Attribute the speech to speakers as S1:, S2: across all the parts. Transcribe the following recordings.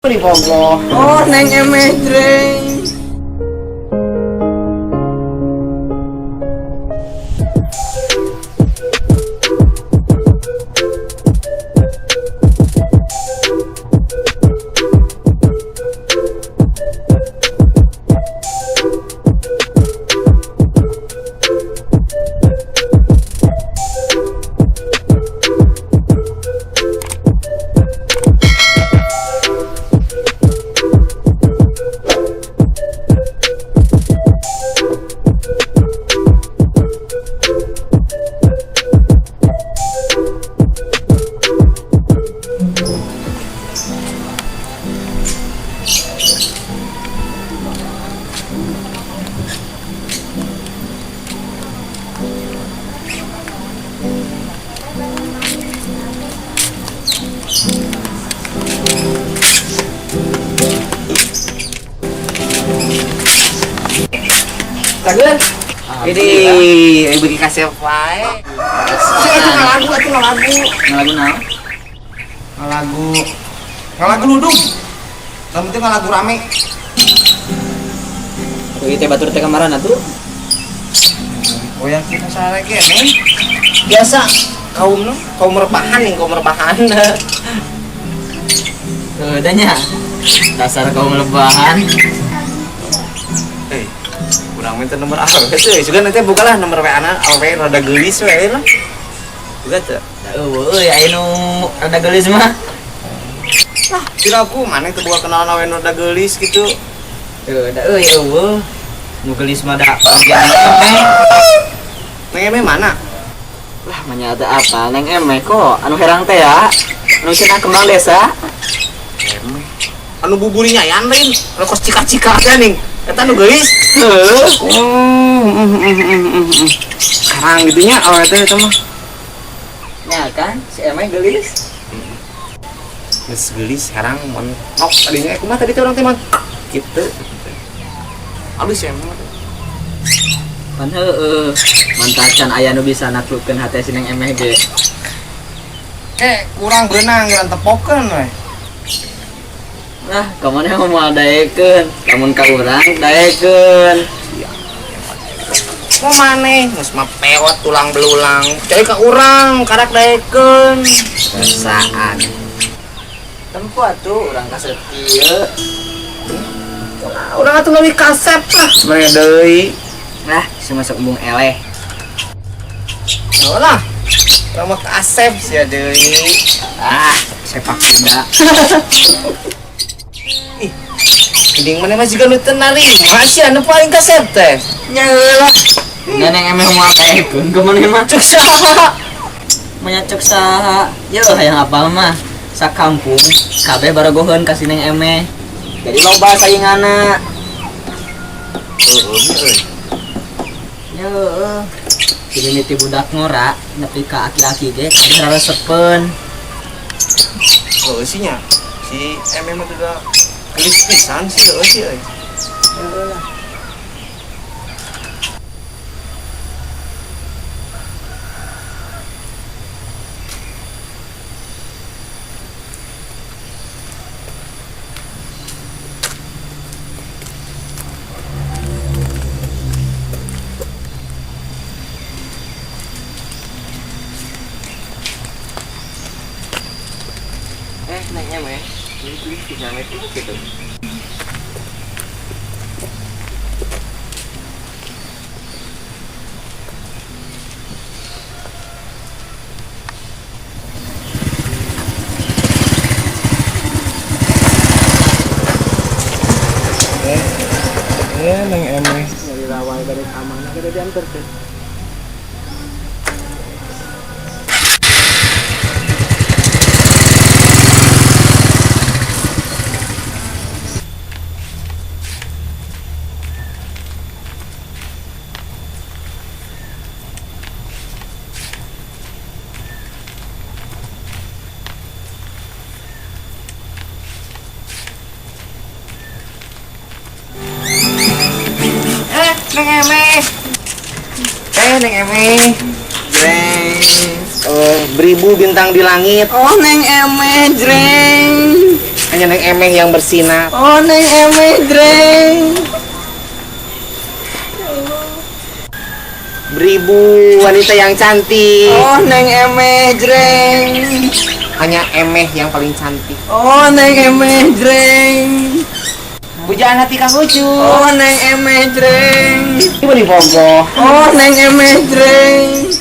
S1: Di Pogo.
S2: Oh, neng emedreng.
S1: Lagu jadi bagi kasih wae. Itu ngalagu ludung. Yang penting ngalagu rame.
S2: Kuwi teh batur teh kamaran atuh.
S1: Oh yang kita sare kene. Biasa kaum rebahan.
S2: Keudahnya. Dasar kaum lebahan.
S1: Kurang minta nomor apa tuh? Juga nanti bukalah nomor WA-na, awe rada geulis we lah. Juga tuh.
S2: Eueuh, aya nu rada geulis mah.
S1: Lah, kira aku mana teu buka kenalan awe rada geulis gitu.
S2: Eueuh. Nu geulis mah da
S1: Neng Eme mana?
S2: Lah manyata apa neng emeh kok anu herang teh ya. Anu cenah kembang desa.
S1: Eme. Anu buburinya yan lain, anu kos cika-cika teh ning. Eta nu geulis. Sekarang gitunya awe teh eta mah.
S2: Ya kan, si emeh geulis.
S1: Geus geulis sekarang mentok tadinya kumaha tadi teh urang teh mah. Kitu. Alus ya emang.
S2: Pan heueuh. Mantacan aya nu bisa naklukkeun hate si neng emeh ge.
S1: Kurang berenang ngan tepokeun we.
S2: Nah, kamaneh mau daekeun, lamun ka urang daekeun.
S1: Mau maneh geus mah pewot tulang belulang. Cai ka urang karak daekeun.
S2: Rasaan. Tempo atuh urang kasep ieu.
S1: Urang atuh leuwih kasep lah sebenarnya deui.
S2: Nah, si masuk embung eleh.
S1: Lah. Urang mah kasep sia deui.
S2: Sepak kuda.
S1: Geuning mana mah siga nu teu narima sia anu paling kasep teh.
S2: Nya heulah. Neneng emeh moal daekeun kumaha mah.
S1: Cuk saha?
S2: Manya cek saha. Yeuh hayang apal mah. Sakampung kabeh barogoheun ka si neng emeh. Jadi loba sainganna. Yeuh. Mimiti budak ngora nepi ka aki-aki ge kabeh raresepeun.
S1: Oh sinya. Si Eme mah udah gelis pisan sih euy.
S2: Neng emeh. Ini bisa metu gitu.
S1: Neng Eme.
S2: Dari rawai dari amanah kada diantar teh.
S1: Neng Eme. Neng Eme.
S2: Jreng.
S1: Beribu bintang di langit.
S2: Oh, Neng Eme, jreng.
S1: hanya neng emeh yang bersinar.
S2: Oh neng emeh dreng.
S1: Beribu wanita yang cantik.
S2: Oh neng emeh dreng.
S1: Hanya emeh yang paling cantik.
S2: Oh neng emeh dreng.
S1: Pujaan hati Kang Ucu.
S2: Oh neng emeh dreng.
S1: Ibu di Bogoh.
S2: Oh neng emeh dreng.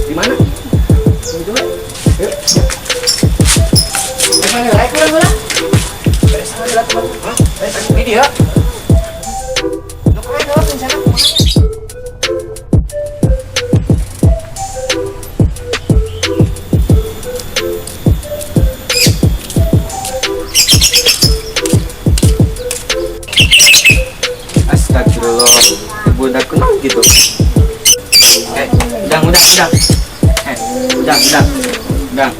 S1: Di mana? Coba. Yuk. Mana lagi kurang mana? Beres sama lah teman. Hah? Beres di dia. Lu kemarin lo rencana kemana?
S2: Astagfirullah, budak kenal gitu. Udang. Udang.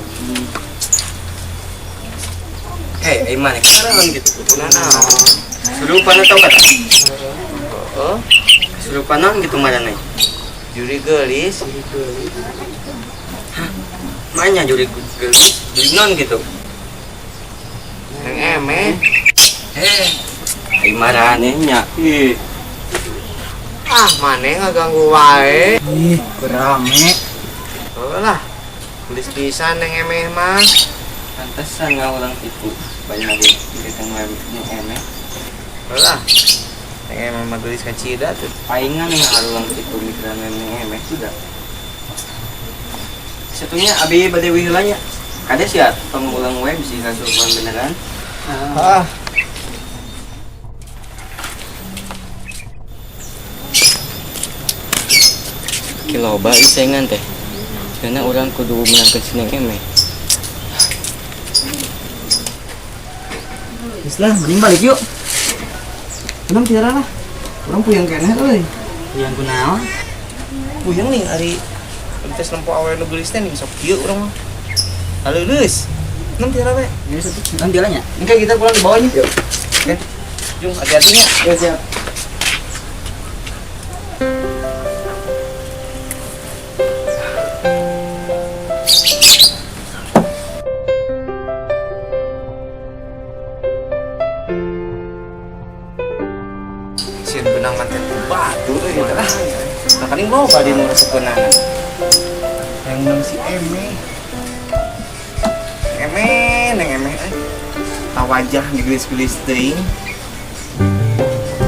S2: Iman, sekarang gitu. Nah. Surupan atau enggak? Oh, surupan gitu mana nih?
S1: Juri gelis.
S2: Mana juri gelis? Juri non gitu.
S1: Neng emeh.
S2: Imarannya.
S1: Ah, mana ngaganggu wae.
S2: Berame.
S1: Oh lah. Gelis pisan neng emeh mah.
S2: Pantesan nggak ulang tipu. Banyak lagi kita nggak emeh.
S1: Oh lah. Neng emeh mah gelis kacida tuh.
S2: Palingan yang harus ulang tipu mikiran emeh sudah. Satunya abi bade wihilanya. Kades ya pengulang web bisa kasupan beneran.
S1: Ah.
S2: Kiloba isengan teh. Karena orang kudu menangkan sineng emeh.
S3: Islah, mending balik yuk. Belum tiara lah. Orang puyeng kene euy.
S2: Yang kunaon?
S1: Puyeng nih hari tes lempo awal nu gelis teh nih sok kieu urang mah. Haleuleus. Nem tiara we.
S3: Ini satu kan jalannya.
S1: Engke kita pulang di bawahnya. Yuk. Oke. Jung hati-hati nya.
S3: Ya siap.
S1: Sieun benang manten batu euy tah. Nah kan loba di nu resepkeunana. Yang nang si emeh. Neng emeh tawajah gelis-gelis teuing.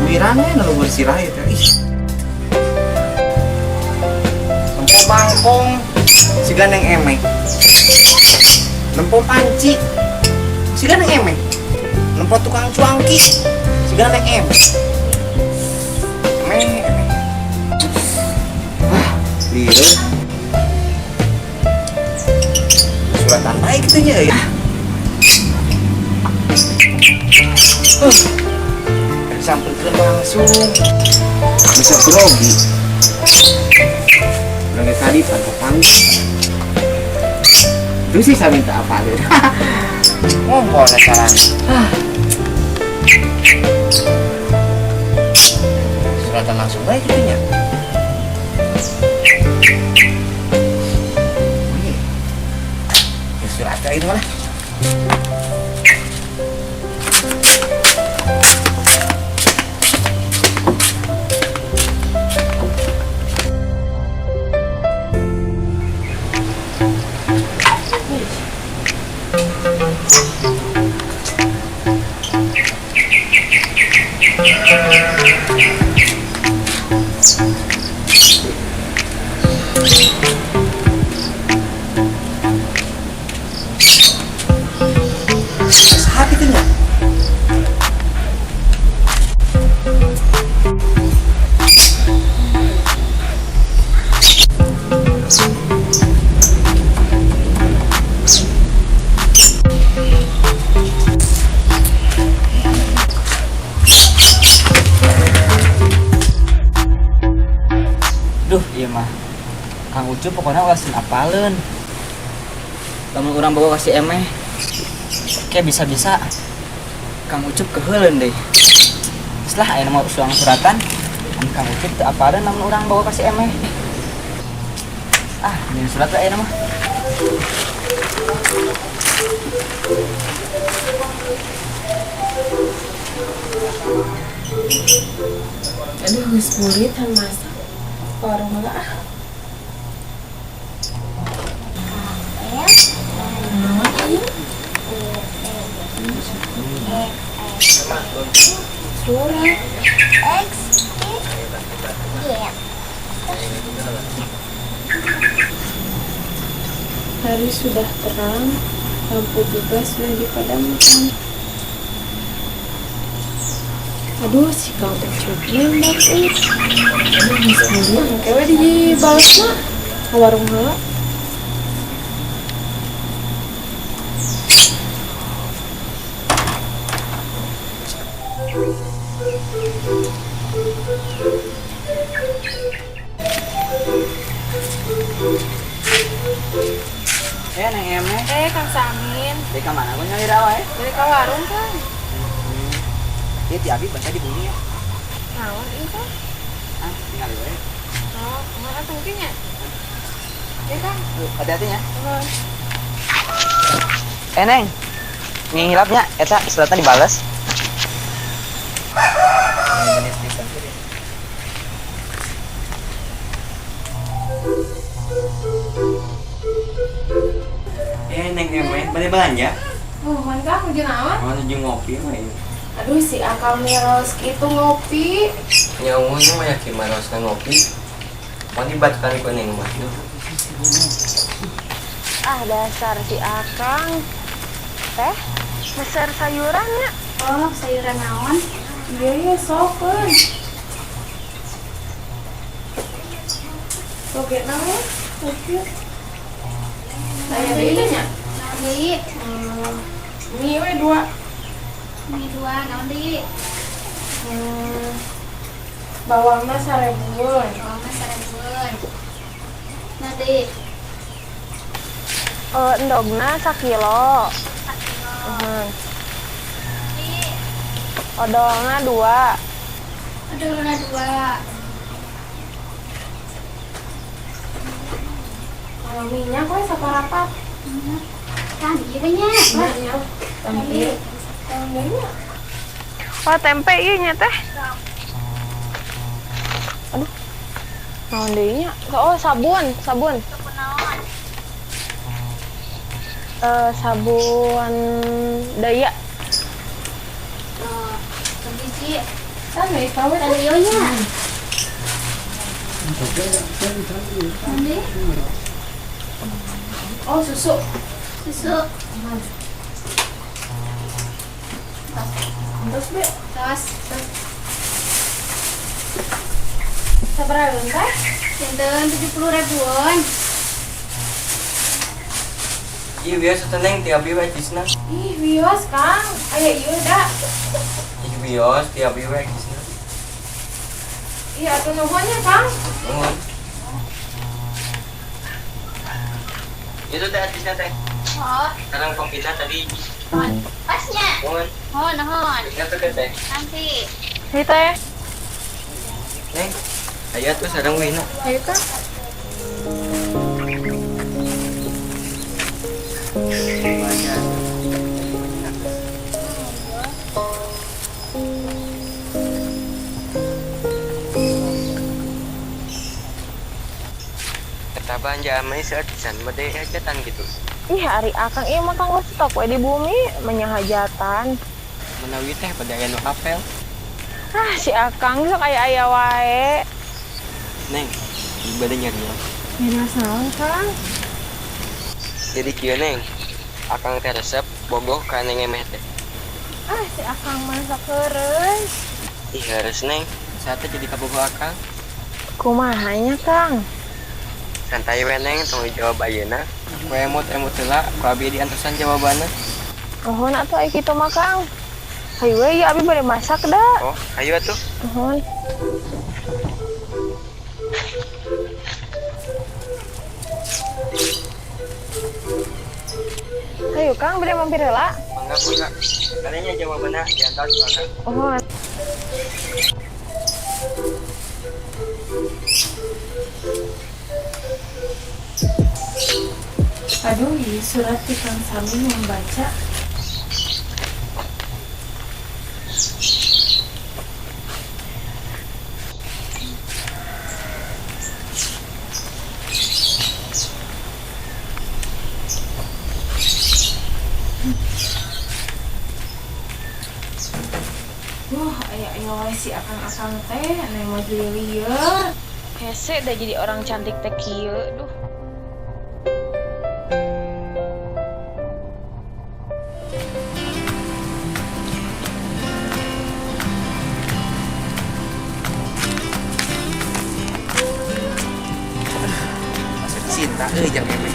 S1: Wirane nu bersirah eta ih. Lempo bangkong siga neng emeh. Lempo panci siga neng emeh. Lempo tukang cuangki siga neng emeh. Emeh. Ah, lieu. Suratan baik gitu ya. Disampaikan langsung bisa grogi. Udah tadi pantang itu sih saya minta apa deh. Ngompol acaranya. Suratan langsung baik gitu ya. Surat itu mana? Saat itu ya.
S2: Duh, iya mah. Kang Ucu pokoknya ulasin apaleun. Lamun urang bawa kasih emeh. Kayak bisa-bisa. Kang Ucup keheuleun deh. Setelah aya nama usulan suratan, Kang Ucup teu apa ada namun urang bawa ka si Emeh. Ini surat aya nama.
S4: Aduh, geus murid han masak. Warung heula ah. Surat hari sudah terang, lampu juga sudah dipadamkan. Aduh, si kau teh cuek nembak euy. Aduh, geus murid kewe dibalesna ka warung heula.
S2: Neng Emeh.
S4: Kang Samin,
S2: Dari ka mana gue nyari rawa ya?
S4: dari ka warung kan?
S2: Dia ti abi baca di bumi ya.
S4: Naon ieu kan?
S2: Tinggal we.
S4: Oh, mana tungkinya? Ya kan?
S2: Hati-hati ya. Neng. Ngilapnya eta suratnya dibales.
S3: Neng Emeh, bade belanja?
S4: Mohon Kang, ujian naon?
S3: Mau nuju ngopi mah ieu.
S4: Aduh, si Akang Miros gitu ngopi.
S1: Nyamunya mah yakin maros kan ngopi. Mau dibatkan ku neng mah.
S5: Dasar si Akang. Teh, besar sayurannya.
S4: Oh, sayuran naon? Iya, sokeun. Soket naon? Soket. Saya deui nya.
S5: Di,
S4: Mie we 2.
S5: mie 2, naon di?
S4: Bawangna 1000.
S5: Bawangnya 1000. Nah di, endogna 1 kilo. Odolna 2. Odolna 2.
S4: Kalau minyak we saparapat.
S5: Kan ieu nya.
S4: Minyak. Tempe. Tempe.
S5: Oh, tempe ieu nya teh. Aduh. Naon deui nya? Oh, sabun. Sabun naon? Sabun daya. Biji.
S4: Sana ikaw we.
S5: Taliyo nya. Nanti
S4: Oh, susu.
S5: susu.
S4: Terus be.
S5: Tos.
S4: Sabaraha teh?
S5: Sinten 70 ribuan.
S1: Iya biasa teneng tiap ieu cisna.
S4: Ih, wios Kang. Aya ieu da.
S1: Ih bios tiap ieu cisna.
S4: Iya, atuh nuhunnya Kang.
S1: Nuhun. Itu teh cisna teh.
S5: Oh,
S1: Sekarang pembina tadi.
S5: pasnya.
S1: Nuhun.
S5: Oh, naon?
S1: Cisna tuh teh.
S5: Nanti. Ini teh.
S1: Neng. Aya tuh sareng wina.
S4: Ayo Kang.
S1: Kata banja mah seartisan bade hajatan gitu.
S5: Ih, hari akang ieu mah kang stok we di bumi menyahajatan.
S1: Menawi teh pada aya nu apel.
S5: Si akang sok aya aya wae.
S1: Neng, bade nyarios.
S5: Nyarios naon, Kang?
S1: Jadi kieu neng. Akang teh resep bogoh ka neng emeh teh.
S5: Si akang masak heureus.
S1: Ih harus neng. Saat jadi kabogoh akang.
S5: Kumaha nya, Kang?
S1: Santai we neng tong dijawab ayeuna. Ku emut-emut heula ku abi diantosan jawabanna.
S5: Nuhun atuh aya kitu mah, Kang. Hayu we abi bade masak da.
S1: Oh, ayo atuh.
S5: Nuhun. Hayu Kang bade mampir heula.
S1: Mangga.
S2: Katanya jawabannya diantar silakan.
S5: Oh,
S4: Aduh, ini surat di Kang Samin membaca. Ayo si akang-akang teh neng mau lieur.
S5: hese dah jadi orang cantik teh kieu. Duh.
S1: Masih cinta jangan Eme.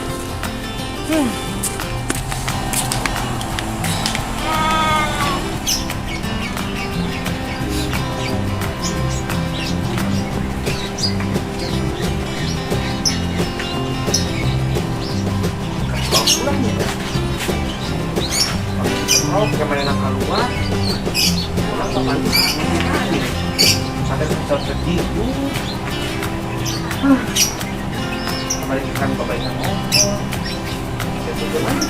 S1: Oh, kemarin nak keluar. Orang papan ada sekitar segitu. Kemarin kan kebaikan ngomong. Itu gimana?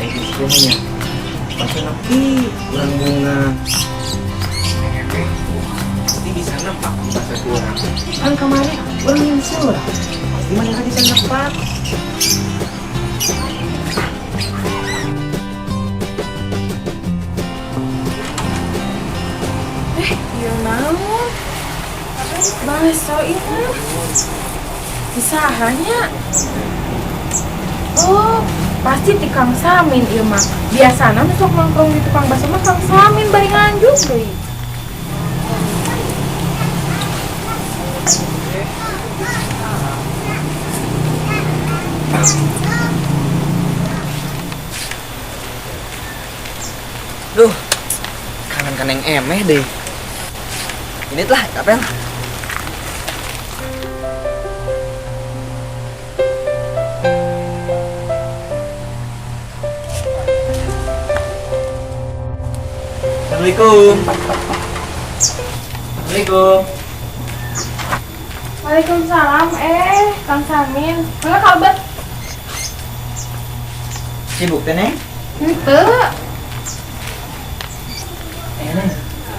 S1: Itu sebenarnya. Pasti nanti kurang bunga. Pasti bisa nampak bahasa kurang.
S4: Kan kemarin orang yang surat.
S1: Gimana kan bisa nampak?
S4: Iya namun bahasa ini bisa hanya. Oh, pasti di Kang Samin ieu mah. Biasana sok nongkrong di tukang bakso mah Kang Samin bari nganjuk deui.
S2: Duh, kangen Emeh deh. Ini lah, apa? Assalamualaikum. Assalamualaikum.
S4: Waalaikumsalam, Kang Samin. Mana kabar?
S2: Sibuk teh, Neng?
S4: Henteu.
S2: Neng,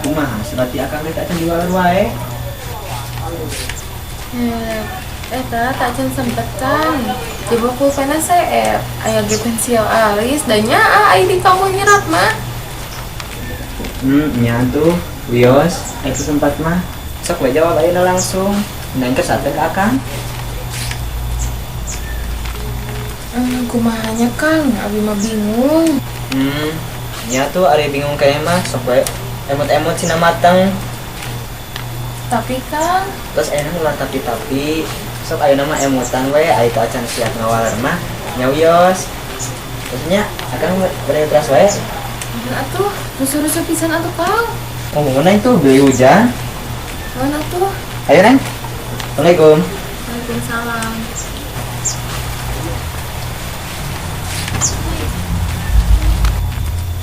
S2: kumaha seperti akang teh tak jualan wae.
S4: Eta tak can sempet kan. Di buku pena CR, aya ge pensil alis dan nyaa aya di kamu nyerat mah.
S2: Nya tuh, Wios, itu sempat mah. Sok we jawab ayeuna langsung. Neng ke sate ke akang.
S4: Kumahanya Kang, abi mah bingung.
S2: Nya tuh ari bingung kayak mah sok we emot-emot sina mateng.
S4: Tapi Kang,
S2: Terus enak ulah tapi sok ayeuna mah emotan we aya teu acan siap ngawaler mah. Nya Wios. Terusnya akang bere teras wae.
S4: atuh, rusuh-rusuh pisan atuh Kang.
S2: Ngomong Neng tuh beli hujan.
S4: Mana tuh?
S2: Ayo Neng. Assalamualaikum.
S4: Waalaikumsalam.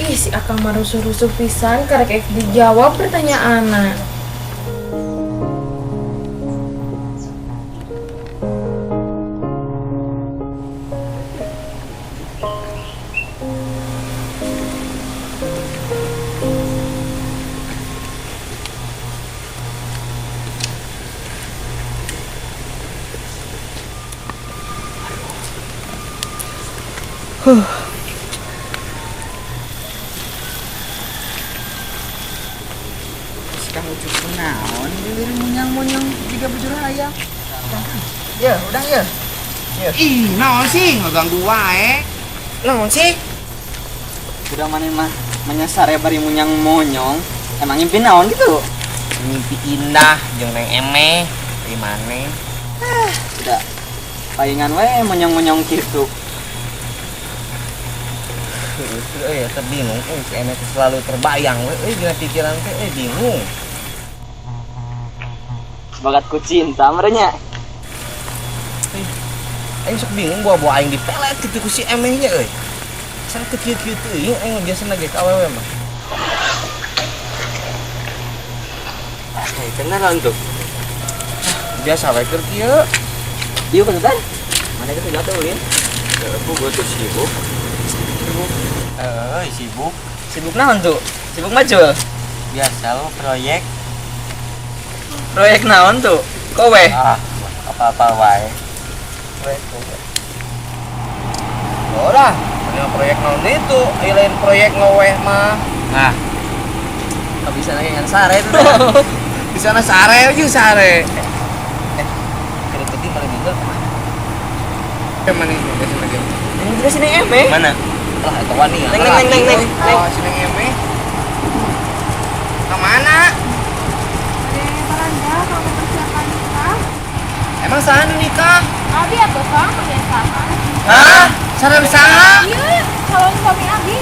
S4: Ih, si Akang mah rusuh-rusuh pisan karek dijawab pertanyaanna.
S2: Sekarang lucu naon bibir munyang-munyang juga bujur hayang. Ya, udah ya.
S1: Ih, naon sih ngeganggu wae.
S2: Naon sih? Udah mana mah menyasar ya bari munyang-monyong. Emang ngimpi naon gitu?
S1: Mimpi indah jeung Neng Eme di mana?
S2: Udah. Palingan wae monyong-monyong gitu.
S1: Bingung, si Eme selalu terbayang, gila pikiran teh, bingung.
S2: Bakat ku cinta merenya.
S1: Aing sok bingung bawa aing dipelet kitu ku si Emeh nya euy. Sana teu kieu-kieu teuing aing biasana ge ka awewe mah.
S2: Kenalan tuh.
S1: Biasa wae keur kieu.
S2: Dieu kan? Mana kita jatuh ulin?
S1: Aku butuh sibuk. Sibuk.
S2: Sibuk naon tuh? Sibuk maju.
S1: Biasa lo proyek.
S2: Proyek naon tuh? Kowe.
S1: Apa-apa wae. Ora, punya proyek naon itu, lain proyek ngoweh mah. Nah,
S2: Enggak bisa lagi yang sare itu.
S1: di sana sare aja sare. Kalau tadi malah minggu kemana? Kemana itu? Biasa lagi.
S2: Ini juga sini Eme.
S1: Mana? Lah, itu wani ya.
S2: Neng.
S1: Oh, sini Eme. Kemana?
S4: Ada Faranda, kamu persiapan nikah?
S1: Emang sana nikah?
S4: Abi atau Kang, persiapan?
S1: Hah? Sarang saha?
S4: Iya, calon suami Abi.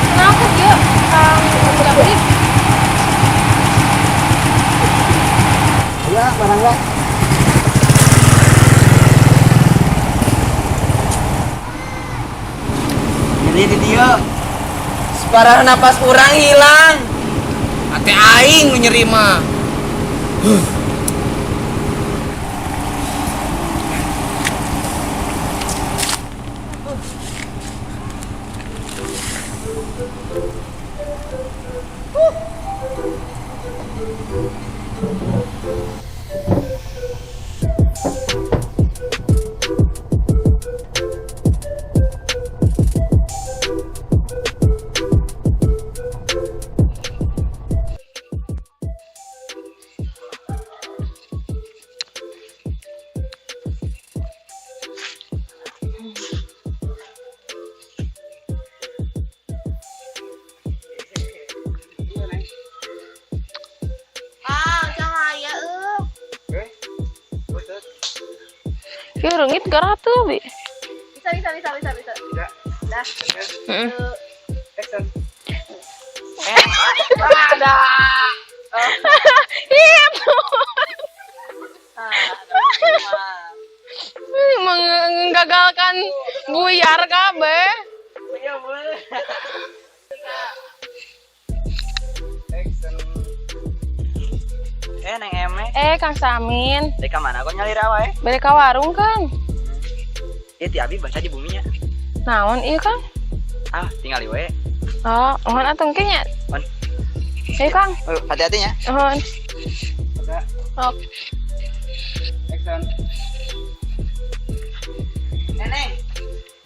S4: Kenapa dia? Kang Jabrik?
S2: Iya, barangnya.
S1: Jadi di dia
S2: Separah napas kurang hilang.
S1: ate aing nu nyeri mah.
S5: Kayak rengit garah tuh, Bi.
S4: Bisa. Dah.
S5: Heeh.
S4: Ada.
S5: Iya tuh. Menggagalkan buyar kabe.
S2: Neng Eme.
S5: Kang Samin.
S2: Dari mana kok nyalir wae?
S5: Balik ka warung, Kang.
S2: Ti abi baca di buminya.
S5: Naon ieu, Kang?
S2: Tinggal we.
S5: Oh, mohon atuh engke nya.
S2: Mohon.
S5: Kang.
S2: Hati-hati ya.
S5: Mohon. Ok.
S2: Neneng,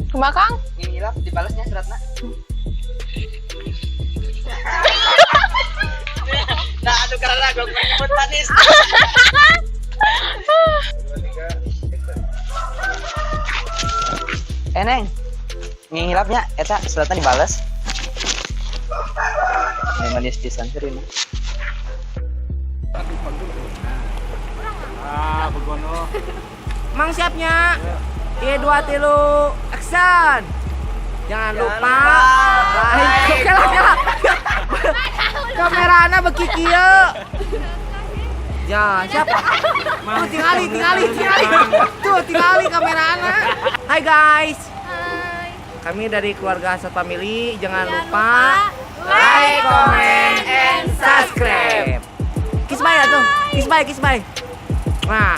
S5: Kumaha, Kang?
S2: ini hilap dibalasnya suratna. Nah, aduh karena gue menyebut manis. Neng, ini hilapnya, eta suratna dibalas. Ini manis disantir ini.
S1: Begono. Mang siapnya. 3, 2, 3, action. Jangan lupa like. Kela. Kamerana beki kieu. Ya, siapa? Tuh tingali. Tuh tingali kamerana. Hai guys.
S4: Hai.
S1: Kami dari keluarga Asad Family. Jangan lupa like, comment, and subscribe. Kiss bye tuh. Kiss bye. Nah.